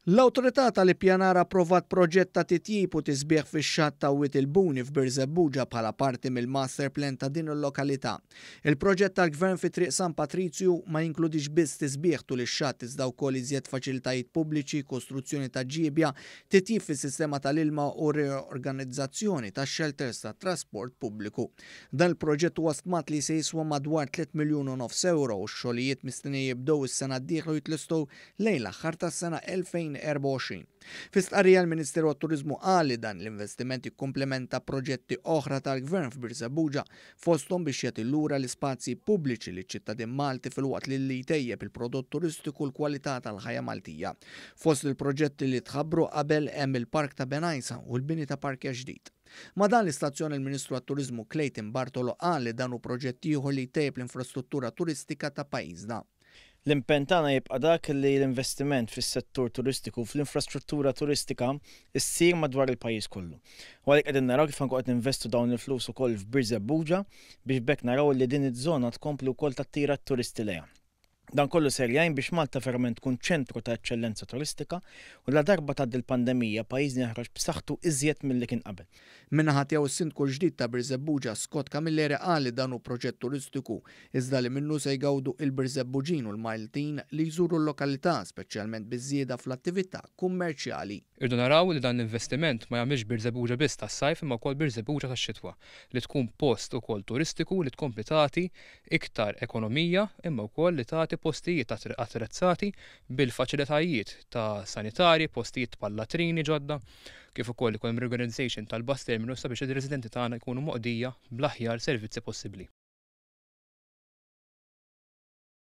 L-Awtorità tal-Ippjanar approvat proġett ta' titjib u tisbieħ fix-xatt ta' Wied il-Buni f'Birzebbuġa bħala parti mill-master plan ta' din il-lokalità. Il-proġett tal-Gvern fi triq San Patrizju ma jinkludix biss tisbieħ tul ix-xatt iżda wkoll iżjed faċilitajiet pubbliċi, kostruzzjoni ta' ġiebja, titjib fis-sistema tal-ilma u reorganizzazzjoni ta' shelters ta' trasport pubbliku. Dan il-proġett huwa stmat li se jiswa madwar 3,5 miljun euro u x-xogħlijiet mistenni jibdew is-sena d-dieħla jitlistu lejn l-aħħar tas-sena 2024. Fis-stqarrija l-Ministeru għat-Turiżmu qal li dan l-investiment jikkumplementa proġetti oħra tal-Gvern f'Birzebbuġa fosthom biex jagħti lura l-ispazji pubbliċi liċ-ċittadin Malti filwaqt li jtejjeb il-prodott turistiku l-kwalità tal-ħajja Maltija. Fost il-proġetti li tħabbru qabel hemm il-Park ta' Benajsa u l-bini ta' parkja ġdid. Ma dan l-istazzjon il-Ministru għat-Turiżmu Clayton Bartolo qal li dan hu proġett ieħor li jtejjeb l-infrastruttura turistika ta' pajjiżna. L-impenn tagħna jibqa' dak li l-investiment fis-settur turistiku fl-infrastruttura turistika issir madwar il-pajjiż kollu. U għalhekk qegħdin naraw kif anke qed ninvestu dawn il-flus ukoll f'Birzebbuġa biex bekk naraw li din iż-żona tkompli wkoll tattira t-turisti lejha. Dan kollu ser jgħin biex Malta verament tkun ċentru ta' eċċellenza turistika u la darba tgħaddi l-pandemija pajjiżni jaħroġ b'saħħtu iżjed milli kien qabel. Min-naħa tiegħu is-Sindku ġdid ta' Birzebbuġa Scott Camilleri qal li dan hu proġett turistiku iżda li minnu se jgawdu il-Birzebbuġin u l-Maltin li jżuru l-lokalità speċjalment biż-żieda fl-attività kummerċjali. Irdu naraw li dan l-investiment ma jagħmilx Birzebbuġa biss tas-sajf imma wkoll Birzebbuġa tax-xitwa li tkun post ukoll turistiku li tkompli tagħti iktar ekonomija imma wkoll li tagħti postijiet attrezzati bil-faċilitajiet ta' sanitarji, postijiet bħal-latrini ġodda, kif ukoll ikollhom reorganization tal-bus terminus sabiex ir-residenti tagħna jkunu moqdija bl-aħjar servizzi possibbli.